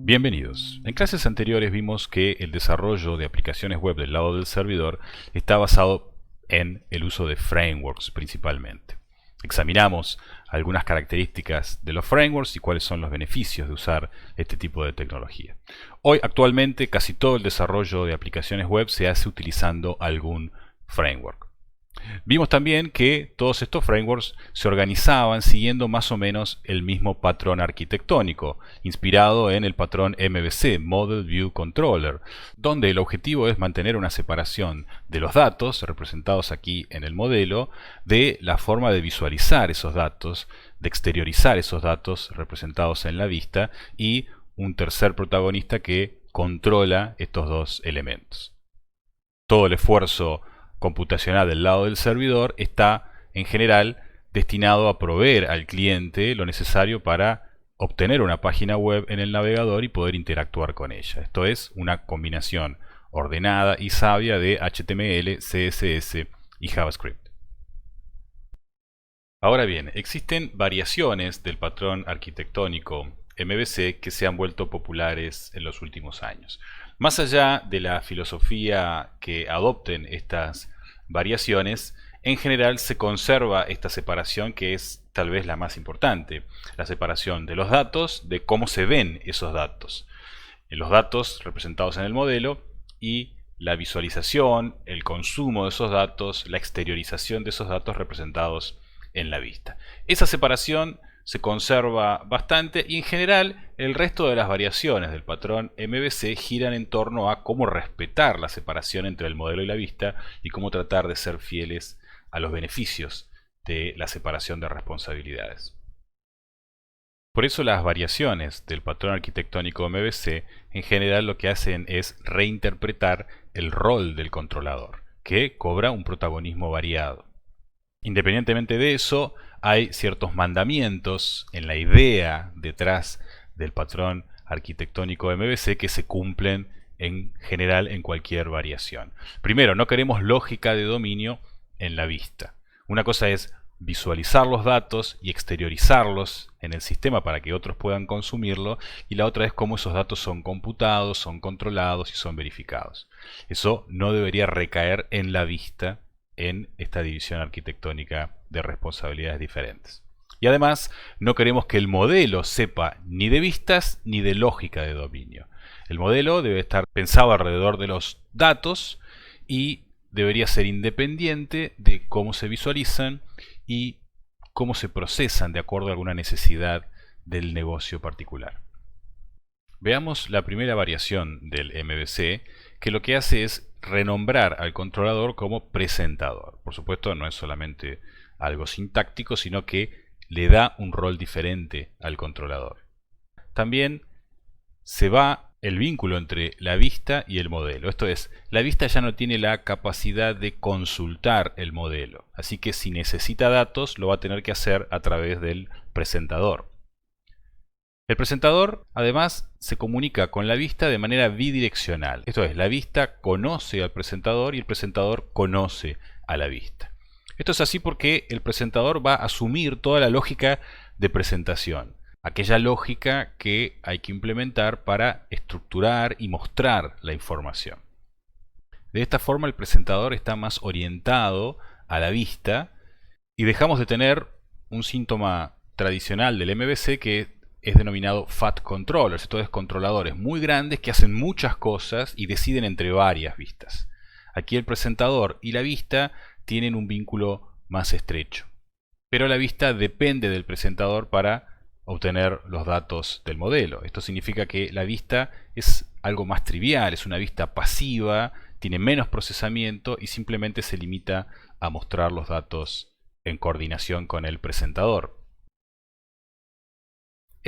Bienvenidos. En clases anteriores vimos que el desarrollo de aplicaciones web del lado del servidor está basado en el uso de frameworks principalmente. Examinamos algunas características de los frameworks y cuáles son los beneficios de usar este tipo de tecnología. Hoy, actualmente, casi todo el desarrollo de aplicaciones web se hace utilizando algún framework. Vimos también que todos estos frameworks se organizaban siguiendo más o menos el mismo patrón arquitectónico, inspirado en el patrón MVC, Model View Controller, donde el objetivo es mantener una separación de los datos, representados aquí en el modelo, de la forma de visualizar esos datos, de exteriorizar esos datos representados en la vista, y un tercer protagonista que controla estos dos elementos. Todo el esfuerzo computacional del lado del servidor está en general destinado a proveer al cliente lo necesario para obtener una página web en el navegador y poder interactuar con ella. Esto es una combinación ordenada y sabia de HTML, CSS y JavaScript. Ahora bien, existen variaciones del patrón arquitectónico MVC que se han vuelto populares en los últimos años. Más allá de la filosofía que adopten estas variaciones, en general se conserva esta separación que es tal vez la más importante, la separación de los datos, de cómo se ven esos datos, los datos representados en el modelo y la visualización, el consumo de esos datos, la exteriorización de esos datos representados en la vista. Esa separación se conserva bastante y en general el resto de las variaciones del patrón MVC giran en torno a cómo respetar la separación entre el modelo y la vista y cómo tratar de ser fieles a los beneficios de la separación de responsabilidades. Por eso las variaciones del patrón arquitectónico MVC en general lo que hacen es reinterpretar el rol del controlador, que cobra un protagonismo variado. Independientemente de eso, hay ciertos mandamientos en la idea detrás del patrón arquitectónico MVC que se cumplen en general en cualquier variación. Primero, no queremos lógica de dominio en la vista. Una cosa es visualizar los datos y exteriorizarlos en el sistema para que otros puedan consumirlo, y la otra es cómo esos datos son computados, son controlados y son verificados. Eso no debería recaer en la vista en esta división arquitectónica de responsabilidades diferentes. Y además, no queremos que el modelo sepa ni de vistas ni de lógica de dominio. El modelo debe estar pensado alrededor de los datos y debería ser independiente de cómo se visualizan y cómo se procesan de acuerdo a alguna necesidad del negocio particular. Veamos la primera variación del MVC, que lo que hace es renombrar al controlador como presentador. Por supuesto, no es solamente algo sintáctico, sino que le da un rol diferente al controlador. También se va el vínculo entre la vista y el modelo. Esto es, la vista ya no tiene la capacidad de consultar el modelo. Así que si necesita datos, lo va a tener que hacer a través del presentador. El presentador, además, se comunica con la vista de manera bidireccional. Esto es, la vista conoce al presentador y el presentador conoce a la vista. Esto es así porque el presentador va a asumir toda la lógica de presentación, aquella lógica que hay que implementar para estructurar y mostrar la información. De esta forma, el presentador está más orientado a la vista y dejamos de tener un síntoma tradicional del MVC que es denominado Fat Controllers, esto es, controladores muy grandes que hacen muchas cosas y deciden entre varias vistas. Aquí el presentador y la vista tienen un vínculo más estrecho, pero la vista depende del presentador para obtener los datos del modelo. Esto significa que la vista es algo más trivial, es una vista pasiva, tiene menos procesamiento y simplemente se limita a mostrar los datos en coordinación con el presentador.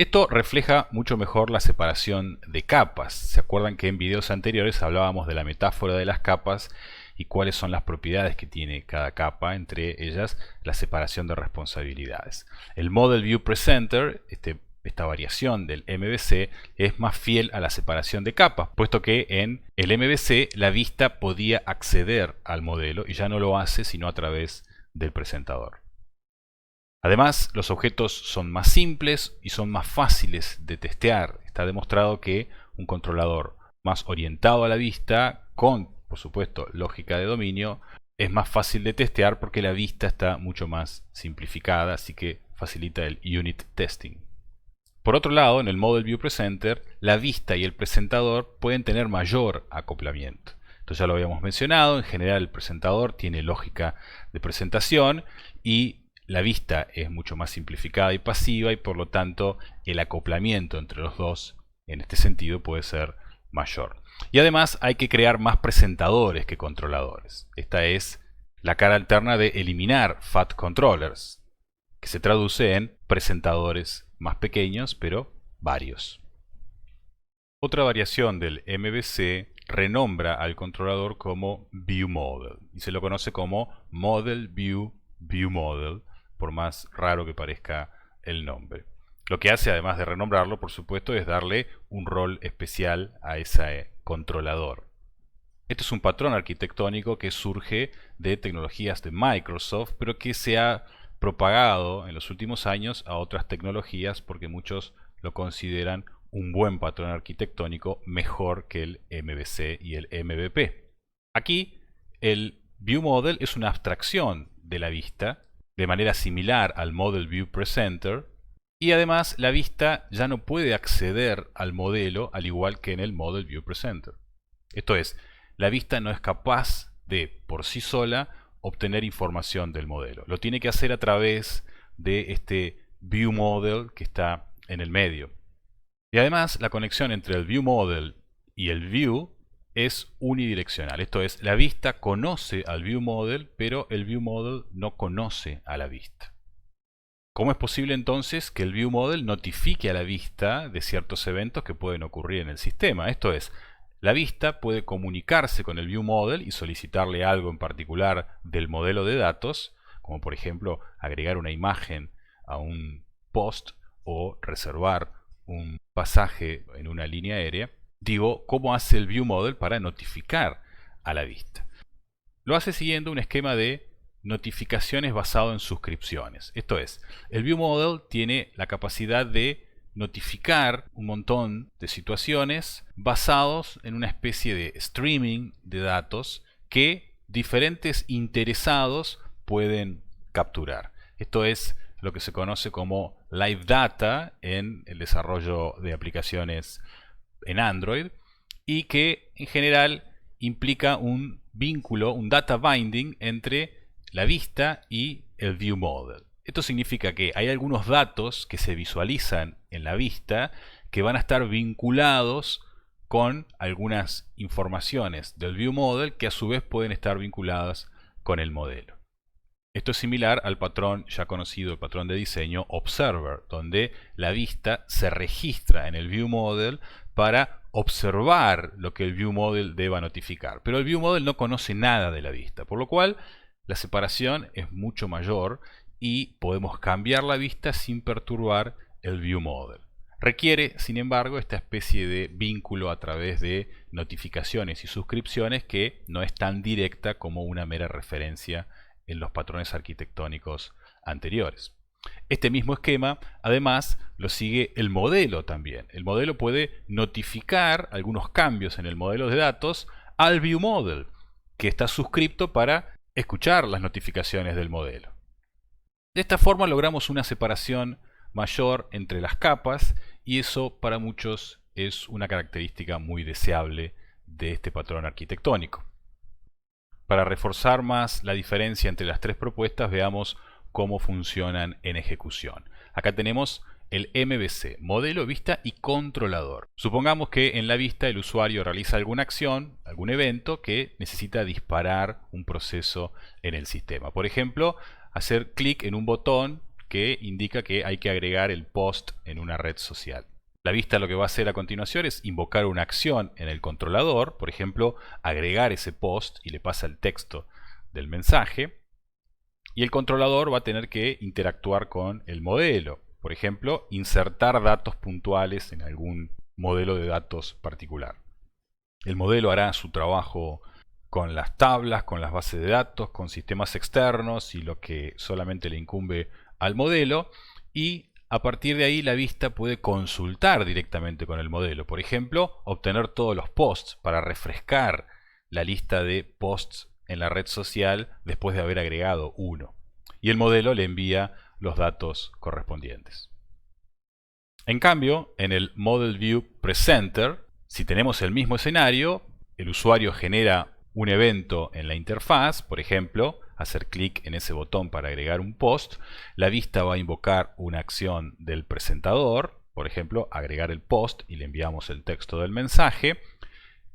Esto refleja mucho mejor la separación de capas. ¿Se acuerdan que en videos anteriores hablábamos de la metáfora de las capas y cuáles son las propiedades que tiene cada capa, entre ellas la separación de responsabilidades? El Model View Presenter, esta variación del MVC, es más fiel a la separación de capas, puesto que en el MVC la vista podía acceder al modelo y ya no lo hace sino a través del presentador. Además, los objetos son más simples y son más fáciles de testear. Está demostrado que un controlador más orientado a la vista, con, por supuesto, lógica de dominio, es más fácil de testear porque la vista está mucho más simplificada, así que facilita el unit testing. Por otro lado, en el Model View Presenter, la vista y el presentador pueden tener mayor acoplamiento. Esto ya lo habíamos mencionado. En general, el presentador tiene lógica de presentación y la vista es mucho más simplificada y pasiva, y por lo tanto el acoplamiento entre los dos en este sentido puede ser mayor. Y además hay que crear más presentadores que controladores. Esta es la cara alterna de eliminar fat controllers, que se traduce en presentadores más pequeños pero varios. Otra variación del MVC renombra al controlador como ViewModel y se lo conoce como Model View ViewModel, por más raro que parezca el nombre. Lo que hace, además de renombrarlo, por supuesto, es darle un rol especial a ese controlador. Este es un patrón arquitectónico que surge de tecnologías de Microsoft, pero que se ha propagado en los últimos años a otras tecnologías porque muchos lo consideran un buen patrón arquitectónico, mejor que el MVC y el MVP. Aquí el ViewModel es una abstracción de la vista, de manera similar al Model View Presenter, y además la vista ya no puede acceder al modelo al igual que en el Model View Presenter. Esto es, la vista no es capaz de, por sí sola, obtener información del modelo. Lo tiene que hacer a través de este ViewModel que está en el medio. Y además la conexión entre el ViewModel y el View es unidireccional. Esto es, la vista conoce al ViewModel, pero el ViewModel no conoce a la vista. ¿Cómo es posible entonces que el ViewModel notifique a la vista de ciertos eventos que pueden ocurrir en el sistema? Esto es, la vista puede comunicarse con el ViewModel y solicitarle algo en particular del modelo de datos, como por ejemplo agregar una imagen a un post o reservar un pasaje en una línea aérea. Digo, ¿cómo hace el ViewModel para notificar a la vista? Lo hace siguiendo un esquema de notificaciones basado en suscripciones. Esto es, el ViewModel tiene la capacidad de notificar un montón de situaciones basados en una especie de streaming de datos que diferentes interesados pueden capturar. Esto es lo que se conoce como Live Data en el desarrollo de aplicaciones en Android, y que en general implica un vínculo, un data binding entre la vista y el ViewModel. Esto significa que hay algunos datos que se visualizan en la vista que van a estar vinculados con algunas informaciones del ViewModel que a su vez pueden estar vinculadas con el modelo. Esto es similar al patrón ya conocido, el patrón de diseño Observer, donde la vista se registra en el ViewModel para observar lo que el ViewModel deba notificar. Pero el ViewModel no conoce nada de la vista, por lo cual la separación es mucho mayor y podemos cambiar la vista sin perturbar el ViewModel. Requiere, sin embargo, esta especie de vínculo a través de notificaciones y suscripciones que no es tan directa como una mera referencia en los patrones arquitectónicos anteriores. Este mismo esquema, además, lo sigue el modelo también. El modelo puede notificar algunos cambios en el modelo de datos al ViewModel, que está suscripto para escuchar las notificaciones del modelo. De esta forma logramos una separación mayor entre las capas, y eso para muchos es una característica muy deseable de este patrón arquitectónico. Para reforzar más la diferencia entre las tres propuestas, veamos cómo funcionan en ejecución. Acá tenemos el MVC, modelo, vista y controlador. Supongamos que en la vista el usuario realiza alguna acción, algún evento que necesita disparar un proceso en el sistema. Por ejemplo, hacer clic en un botón que indica que hay que agregar el post en una red social. La vista lo que va a hacer a continuación es invocar una acción en el controlador, por ejemplo, agregar ese post y le pasa el texto del mensaje. Y el controlador va a tener que interactuar con el modelo, por ejemplo, insertar datos puntuales en algún modelo de datos particular. El modelo hará su trabajo con las tablas, con las bases de datos, con sistemas externos, y lo que solamente le incumbe al modelo y a partir de ahí la vista puede consultar directamente con el modelo. Por ejemplo, obtener todos los posts para refrescar la lista de posts en la red social después de haber agregado uno. Y el modelo le envía los datos correspondientes. En cambio, en el Model View Presenter, si tenemos el mismo escenario, el usuario genera un evento en la interfaz, por ejemplo, hacer clic en ese botón para agregar un post, la vista va a invocar una acción del presentador, por ejemplo, agregar el post y le enviamos el texto del mensaje.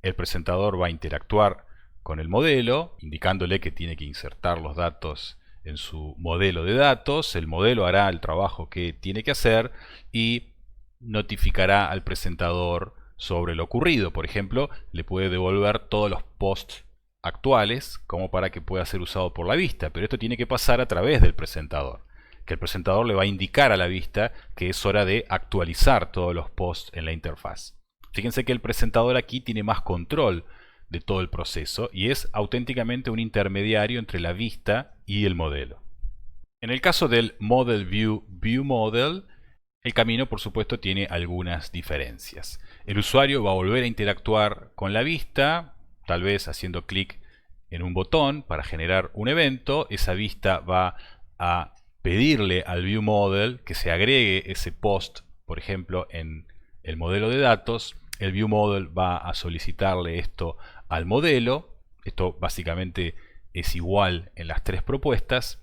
El presentador va a interactuar con el modelo, indicándole que tiene que insertar los datos en su modelo de datos. El modelo hará el trabajo que tiene que hacer y notificará al presentador sobre lo ocurrido. Por ejemplo, le puede devolver todos los posts actuales como para que pueda ser usado por la vista, pero esto tiene que pasar a través del presentador, que el presentador le va a indicar a la vista que es hora de actualizar todos los posts en la interfaz. Fíjense que el presentador aquí tiene más control de todo el proceso y es auténticamente un intermediario entre la vista y el modelo. En el caso del Model View View Model, el camino por supuesto tiene algunas diferencias. El usuario va a volver a interactuar con la vista, tal vez haciendo clic en un botón para generar un evento. Esa vista va a pedirle al View Model que se agregue ese post, por ejemplo, en el modelo de datos. El View Model va a solicitarle esto al modelo. Esto básicamente es igual en las tres propuestas.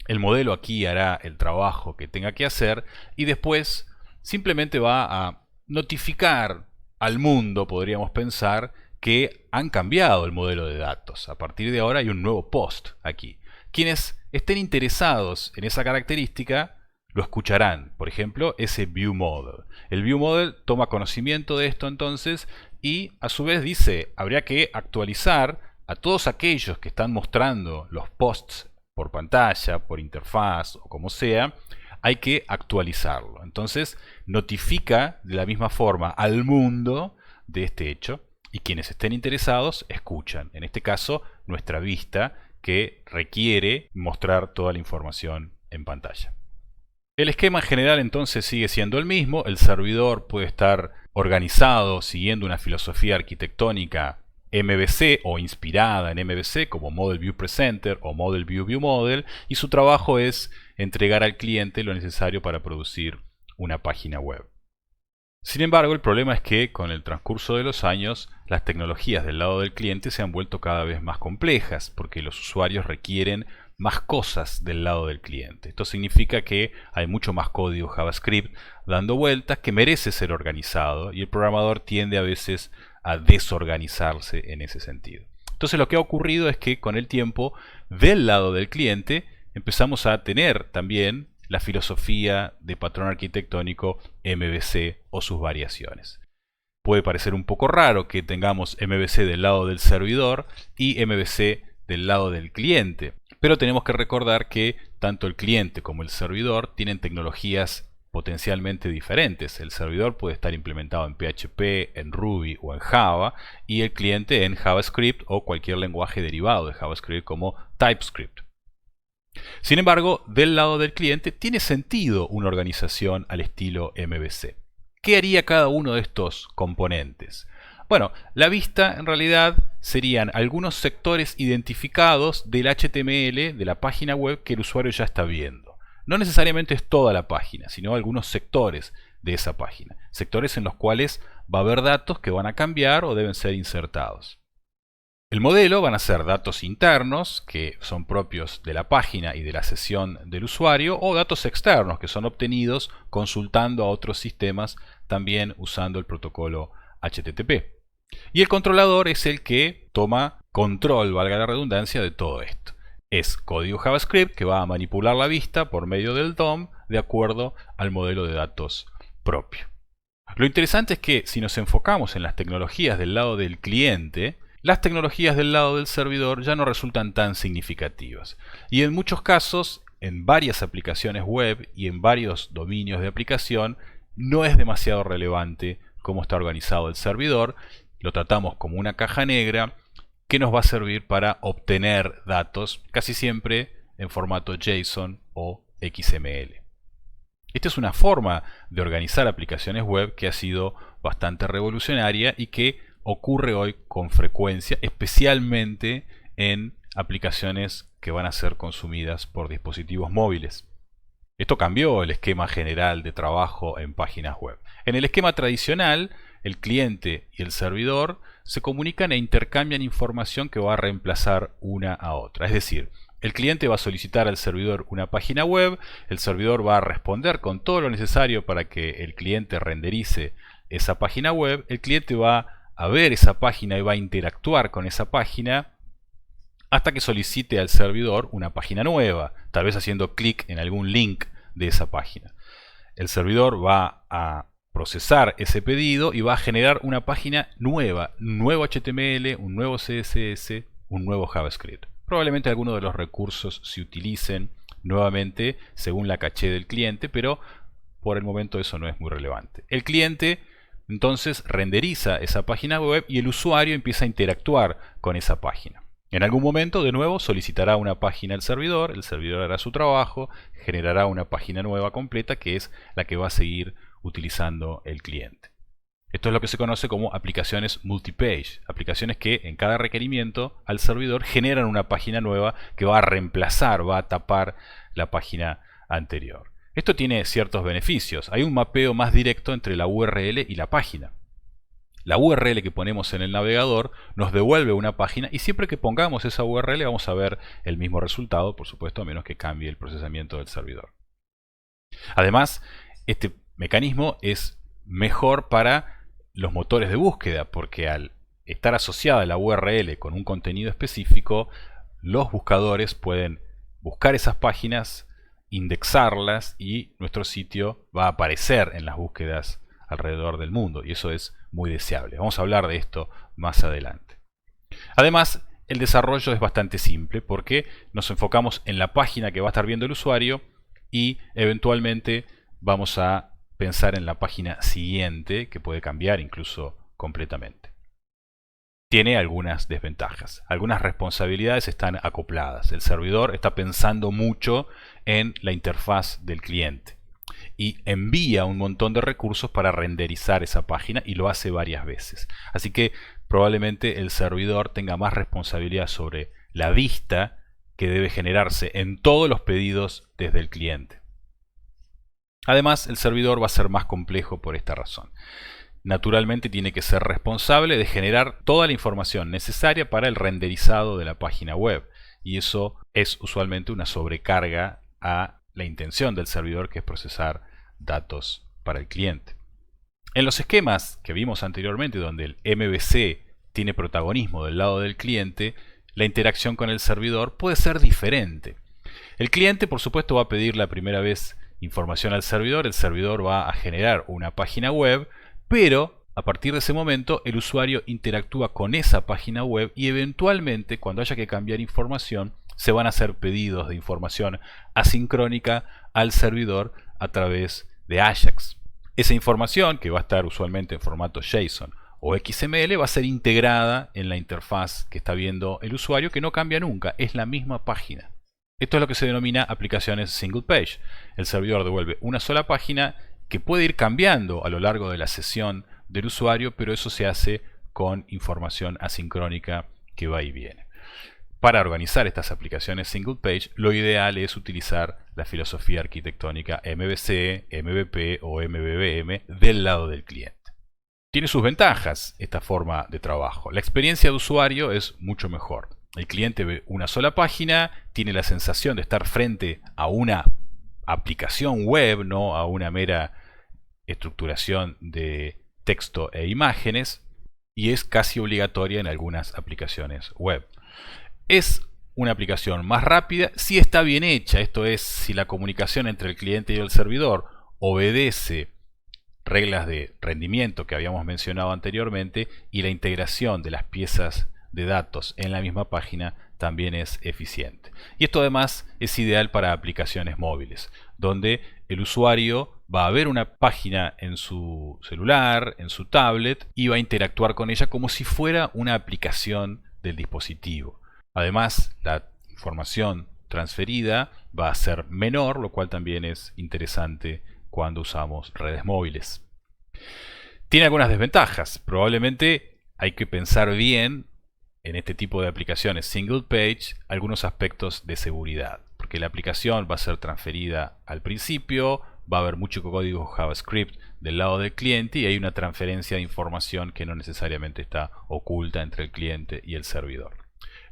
El modelo aquí hará el trabajo que tenga que hacer y después simplemente va a notificar al mundo, podríamos pensar, que han cambiado el modelo de datos. A partir de ahora hay un nuevo post aquí. Quienes estén interesados en esa característica lo escucharán, por ejemplo, ese View Model. El View Model toma conocimiento de esto entonces y a su vez dice, habría que actualizar a todos aquellos que están mostrando los posts por pantalla, por interfaz o como sea, hay que actualizarlo. Entonces notifica de la misma forma al mundo de este hecho y quienes estén interesados escuchan. En este caso, nuestra vista que requiere mostrar toda la información en pantalla. El esquema en general entonces sigue siendo el mismo. El servidor puede estar organizado siguiendo una filosofía arquitectónica MVC o inspirada en MVC como Model View Presenter o Model View View Model, y su trabajo es entregar al cliente lo necesario para producir una página web. Sin embargo, el problema es que con el transcurso de los años las tecnologías del lado del cliente se han vuelto cada vez más complejas porque los usuarios requieren más cosas del lado del cliente. Esto significa que hay mucho más código JavaScript dando vueltas que merece ser organizado y el programador tiende a veces a desorganizarse en ese sentido. Entonces lo que ha ocurrido es que con el tiempo del lado del cliente empezamos a tener también la filosofía de patrón arquitectónico MVC o sus variaciones. Puede parecer un poco raro que tengamos MVC del lado del servidor y MVC del lado del cliente, pero tenemos que recordar que tanto el cliente como el servidor tienen tecnologías potencialmente diferentes. El servidor puede estar implementado en PHP, en Ruby o en Java y el cliente en JavaScript o cualquier lenguaje derivado de JavaScript como TypeScript. Sin embargo, del lado del cliente tiene sentido una organización al estilo MVC. ¿Qué haría cada uno de estos componentes? Bueno, la vista en realidad serían algunos sectores identificados del HTML de la página web que el usuario ya está viendo. No necesariamente es toda la página, sino algunos sectores de esa página. Sectores en los cuales va a haber datos que van a cambiar o deben ser insertados. El modelo van a ser datos internos, que son propios de la página y de la sesión del usuario, o datos externos, que son obtenidos consultando a otros sistemas, también usando el protocolo HTTP. Y el controlador es el que toma control, valga la redundancia, de todo esto. Es código JavaScript que va a manipular la vista por medio del DOM de acuerdo al modelo de datos propio. Lo interesante es que si nos enfocamos en las tecnologías del lado del cliente, las tecnologías del lado del servidor ya no resultan tan significativas. Y en muchos casos, en varias aplicaciones web y en varios dominios de aplicación, no es demasiado relevante cómo está organizado el servidor. Lo tratamos como una caja negra que nos va a servir para obtener datos, casi siempre en formato JSON o XML. Esta es una forma de organizar aplicaciones web que ha sido bastante revolucionaria y que ocurre hoy con frecuencia, especialmente en aplicaciones que van a ser consumidas por dispositivos móviles. Esto cambió el esquema general de trabajo en páginas web. En el esquema tradicional, el cliente y el servidor se comunican e intercambian información que va a reemplazar una a otra. Es decir, el cliente va a solicitar al servidor una página web, el servidor va a responder con todo lo necesario para que el cliente renderice esa página web, el cliente va a ver esa página y va a interactuar con esa página hasta que solicite al servidor una página nueva, tal vez haciendo clic en algún link de esa página. El servidor va a procesar ese pedido y va a generar una página nueva, un nuevo HTML, un nuevo CSS, un nuevo JavaScript. Probablemente algunos de los recursos se utilicen nuevamente según la caché del cliente, pero por el momento eso no es muy relevante. El cliente entonces renderiza esa página web y el usuario empieza a interactuar con esa página. En algún momento, de nuevo, solicitará una página al servidor, el servidor hará su trabajo, generará una página nueva completa que es la que va a seguir utilizando el cliente. Esto es lo que se conoce como aplicaciones multipage, aplicaciones que en cada requerimiento al servidor generan una página nueva que va a reemplazar, va a tapar la página anterior. Esto tiene ciertos beneficios. Hay un mapeo más directo entre la URL y la página. La URL que ponemos en el navegador nos devuelve una página y siempre que pongamos esa URL vamos a ver el mismo resultado, por supuesto, a menos que cambie el procesamiento del servidor. Además, este mecanismo es mejor para los motores de búsqueda, porque al estar asociada la URL con un contenido específico, los buscadores pueden buscar esas páginas, indexarlas y nuestro sitio va a aparecer en las búsquedas alrededor del mundo, y eso es muy deseable. Vamos a hablar de esto más adelante. Además, el desarrollo es bastante simple porque nos enfocamos en la página que va a estar viendo el usuario y eventualmente vamos a pensar en la página siguiente, que puede cambiar incluso completamente. Tiene algunas desventajas. Algunas responsabilidades están acopladas. El servidor está pensando mucho en la interfaz del cliente y envía un montón de recursos para renderizar esa página y lo hace varias veces. Así que probablemente el servidor tenga más responsabilidad sobre la vista que debe generarse en todos los pedidos desde el cliente. Además, el servidor va a ser más complejo por esta razón. Naturalmente tiene que ser responsable de generar toda la información necesaria para el renderizado de la página web. Y eso es usualmente una sobrecarga a la intención del servidor, que es procesar datos para el cliente. En los esquemas que vimos anteriormente, donde el MVC tiene protagonismo del lado del cliente, la interacción con el servidor puede ser diferente. El cliente, por supuesto, va a pedir la primera vez información al servidor, el servidor va a generar una página web, pero a partir de ese momento el usuario interactúa con esa página web y eventualmente, cuando haya que cambiar información, se van a hacer pedidos de información asincrónica al servidor a través de Ajax. Esa información, que va a estar usualmente en formato JSON o XML, va a ser integrada en la interfaz que está viendo el usuario, que no cambia nunca, es la misma página. Esto es lo que se denomina aplicaciones single page. El servidor devuelve una sola página que puede ir cambiando a lo largo de la sesión del usuario, pero eso se hace con información asincrónica que va y viene. Para organizar estas aplicaciones single page, lo ideal es utilizar la filosofía arquitectónica MVC, MVP o MVVM del lado del cliente. Tiene sus ventajas esta forma de trabajo. La experiencia de usuario es mucho mejor. El cliente ve una sola página, tiene la sensación de estar frente a una aplicación web, no a una mera estructuración de texto e imágenes, y es casi obligatoria en algunas aplicaciones web. Es una aplicación más rápida si está bien hecha, esto es, si la comunicación entre el cliente y el servidor obedece reglas de rendimiento que habíamos mencionado anteriormente y la integración de las piezas de datos en la misma página también es eficiente. Y esto además es ideal para aplicaciones móviles, donde el usuario va a ver una página en su celular, en su tablet, y va a interactuar con ella como si fuera una aplicación del dispositivo. Además, la información transferida va a ser menor, lo cual también es interesante cuando usamos redes móviles. Tiene algunas desventajas. Probablemente hay que pensar bien en este tipo de aplicaciones single page algunos aspectos de seguridad, porque la aplicación va a ser transferida al principio, va a haber mucho código JavaScript del lado del cliente y hay una transferencia de información que no necesariamente está oculta entre el cliente y el servidor.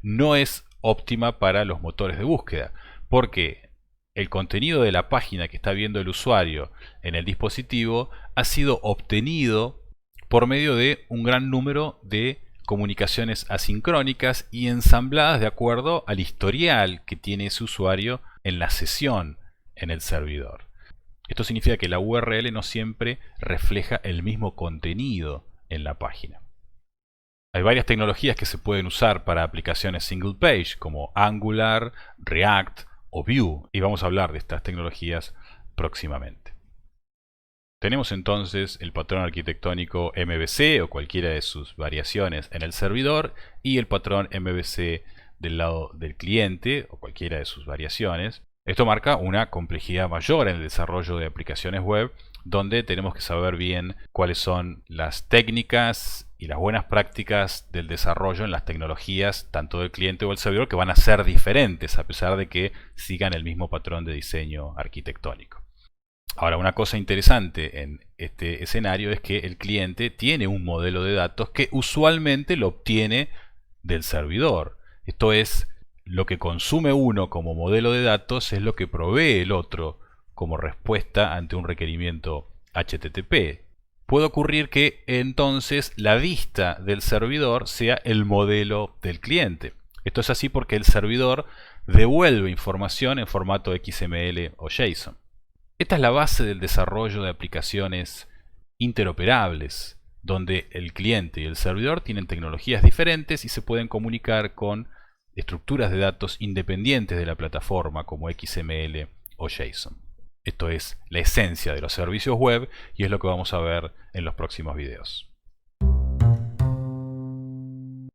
No es óptima para los motores de búsqueda, porque el contenido de la página que está viendo el usuario en el dispositivo ha sido obtenido por medio de un gran número de comunicaciones asincrónicas y ensambladas de acuerdo al historial que tiene ese usuario en la sesión en el servidor. Esto significa que la URL no siempre refleja el mismo contenido en la página. Hay varias tecnologías que se pueden usar para aplicaciones single page, como Angular, React o Vue, y vamos a hablar de estas tecnologías próximamente. Tenemos entonces el patrón arquitectónico MVC o cualquiera de sus variaciones en el servidor y el patrón MVC del lado del cliente o cualquiera de sus variaciones. Esto marca una complejidad mayor en el desarrollo de aplicaciones web, donde tenemos que saber bien cuáles son las técnicas y las buenas prácticas del desarrollo en las tecnologías tanto del cliente o del servidor, que van a ser diferentes a pesar de que sigan el mismo patrón de diseño arquitectónico. Ahora, una cosa interesante en este escenario es que el cliente tiene un modelo de datos que usualmente lo obtiene del servidor. Esto es, lo que consume uno como modelo de datos es lo que provee el otro como respuesta ante un requerimiento HTTP. Puede ocurrir que entonces la vista del servidor sea el modelo del cliente. Esto es así porque el servidor devuelve información en formato XML o JSON. Esta es la base del desarrollo de aplicaciones interoperables, donde el cliente y el servidor tienen tecnologías diferentes y se pueden comunicar con estructuras de datos independientes de la plataforma como XML o JSON. Esto es la esencia de los servicios web y es lo que vamos a ver en los próximos videos.